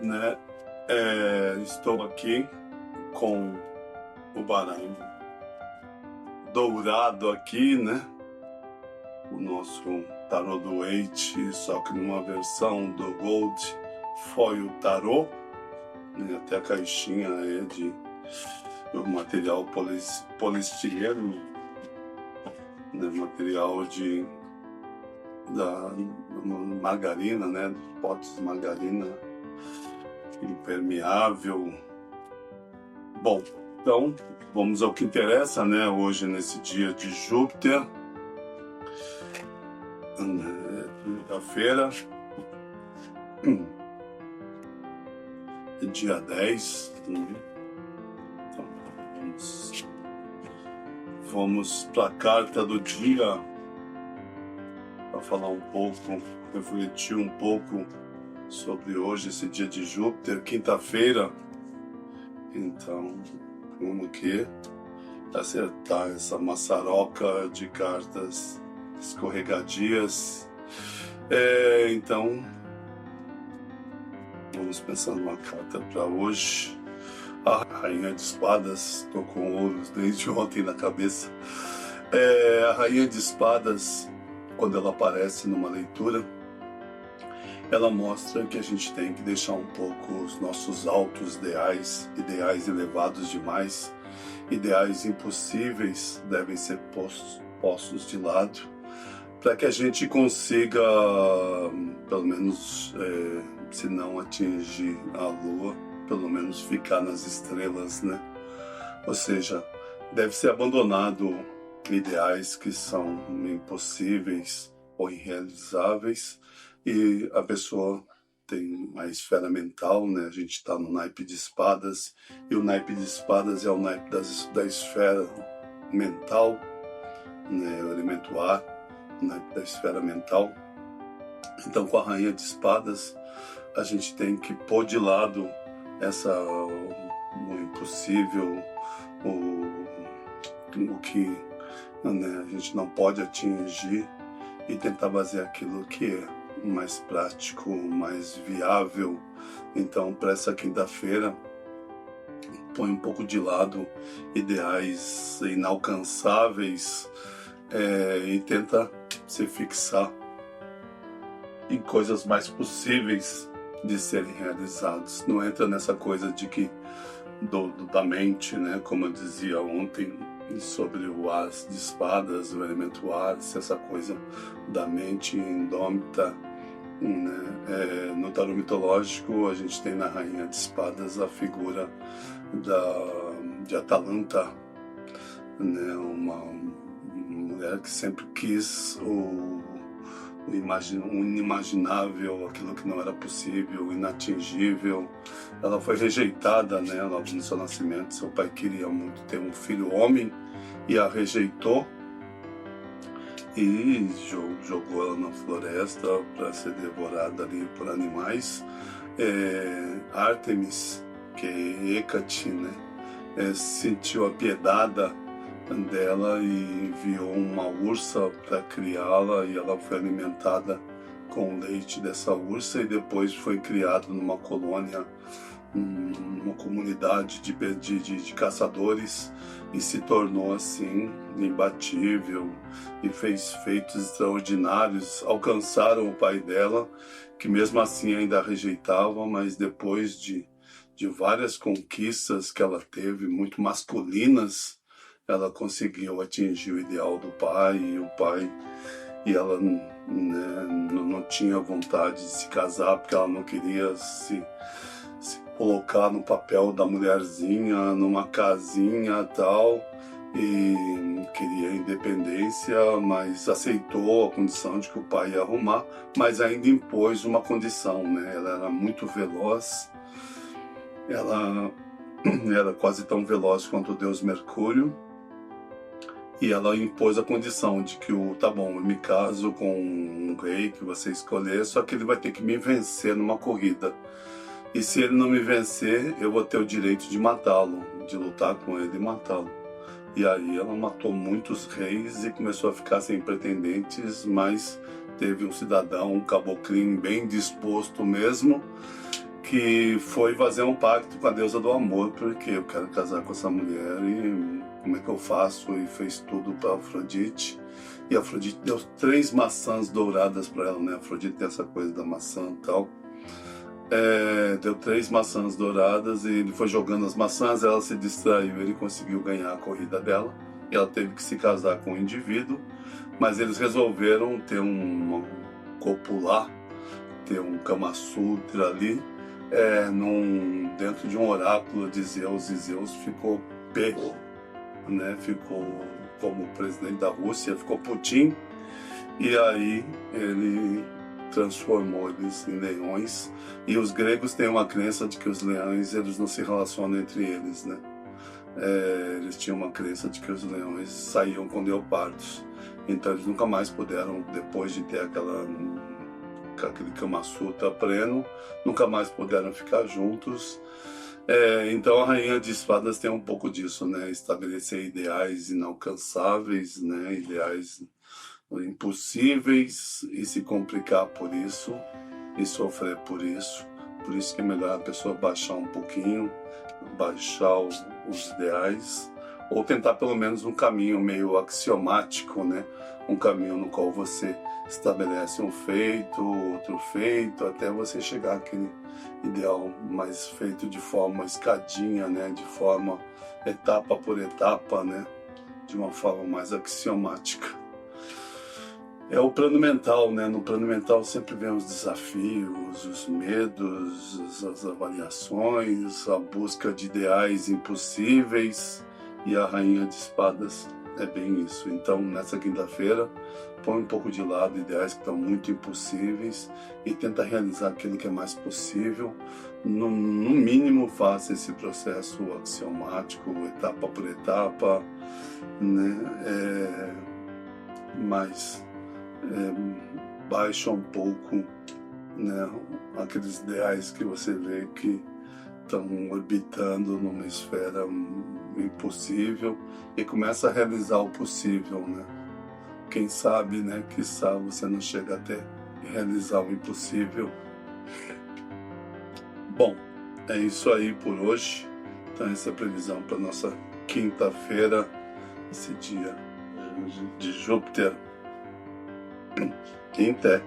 né? Estou aqui com o baralho dourado aqui, né? O nosso tarô do Eight, só que numa versão do Gold Foil Tarô, né? Até a caixinha é de material polistireno, né? Material da margarina, né? Potes de margarina impermeável. Bom, então vamos ao que interessa, né? Hoje, nesse dia de Júpiter, quinta-feira, dia 10. Então, vamos para a carta do dia para falar um pouco, refletir um pouco sobre hoje, esse dia de Júpiter, quinta-feira. Então, como que acertar essa maçaroca de cartas escorregadias. Então, vamos pensar numa carta para hoje. A Rainha de Espadas, estou com ouros desde ontem na cabeça. A Rainha de Espadas, quando ela aparece numa leitura, ela mostra que a gente tem que deixar um pouco os nossos altos ideais elevados demais, ideais impossíveis devem ser postos de lado, para que a gente consiga, pelo menos, se não atingir a Lua, pelo menos ficar nas estrelas, né? Ou seja, deve ser abandonado ideais que são impossíveis ou irrealizáveis, e a pessoa tem a esfera mental, né? A gente está no naipe de espadas, e o naipe de espadas é o naipe da esfera mental, né? O elemento ar, o naipe da esfera mental. Então, com a Rainha de Espadas, a gente tem que pôr de lado o impossível, o que, né, a gente não pode atingir, e tentar fazer aquilo que é mais prático, mais viável. Então, para essa quinta-feira, põe um pouco de lado ideais inalcançáveis, e tenta se fixar em coisas mais possíveis de serem realizados. Não entra nessa coisa de que da mente, né? Como eu dizia ontem sobre o as de espadas, o elemento ar, essa coisa da mente indômita, né? No tarô mitológico, a gente tem na Rainha de Espadas a figura de Atalanta, né? Uma mulher que sempre quis o inimaginável, aquilo que não era possível, inatingível. Ela foi rejeitada, né? Logo no seu nascimento, seu pai queria muito ter um filho homem e a rejeitou, e jogou ela na floresta para ser devorada ali por animais. Ártemis, que é Hécate, né? Sentiu apiedada dela e enviou uma ursa para criá-la, e ela foi alimentada com o leite dessa ursa, e depois foi criada numa colônia, uma comunidade de caçadores, e se tornou assim imbatível e fez feitos extraordinários. Alcançaram o pai dela, que mesmo assim ainda a rejeitava, mas depois de várias conquistas que ela teve, muito masculinas, ela conseguiu atingir o ideal do pai, e ela, né, não tinha vontade de se casar, porque ela não queria se colocar no papel da mulherzinha, numa casinha e tal, e queria independência, mas aceitou a condição de que o pai ia arrumar, mas ainda impôs uma condição, né? Ela era muito veloz, ela era quase tão veloz quanto o deus Mercúrio, e ela impôs a condição de que tá bom, eu me caso com um rei que você escolher, só que ele vai ter que me vencer numa corrida. E se ele não me vencer, eu vou ter o direito de matá-lo, de lutar com ele e matá-lo. E aí ela matou muitos reis e começou a ficar sem pretendentes, mas teve um cidadão, um caboclinho bem disposto mesmo, que que foi fazer um pacto com a deusa do amor, porque eu quero casar com essa mulher e como é que eu faço? E fez tudo para Afrodite. E a Afrodite deu 3 maçãs douradas para ela, né? A Afrodite tem essa coisa da maçã e tal. Deu 3 maçãs douradas e ele foi jogando as maçãs, ela se distraiu, ele conseguiu ganhar a corrida dela. E ela teve que se casar com um indivíduo, mas eles resolveram ter um copular, ter um Kama Sutra ali, dentro de um oráculo de Zeus, e Zeus ficou pé, né? Ficou como presidente da Rússia, ficou Putin, e aí ele transformou eles em leões, e os gregos têm uma crença de que os leões eles não se relacionam entre eles, né? Eles tinham uma crença de que os leões saíam com leopardos, então eles nunca mais puderam, depois de ter aquele Kama Sutra pleno, nunca mais puderam ficar juntos. Então a Rainha de Espadas tem um pouco disso, né? Estabelecer ideais inalcançáveis, né? Ideais impossíveis, e se complicar por isso e sofrer por isso. Por isso que é melhor a pessoa baixar um pouquinho, baixar os ideais, ou tentar pelo menos um caminho meio axiomático, né? Um caminho no qual você estabelece um feito, outro feito, até você chegar àquele ideal mais feito de forma escadinha, né? De forma etapa por etapa, né? De uma forma mais axiomática. É o plano mental, né? No plano mental sempre vem os desafios, os medos, as avaliações, a busca de ideais impossíveis, e a Rainha de Espadas é bem isso. Então, nessa quinta-feira, põe um pouco de lado ideais que estão muito impossíveis e tenta realizar aquilo que é mais possível. No mínimo, faça esse processo axiomático, etapa por etapa, né? Baixa um pouco, né, aqueles ideais que você vê que estão orbitando numa esfera impossível, e começa a realizar o possível, né? Quem sabe, né, quiçá você não chega até realizar o impossível. Bom, é isso aí por hoje. Então essa é a previsão para nossa quinta-feira, esse dia de Júpiter em Té.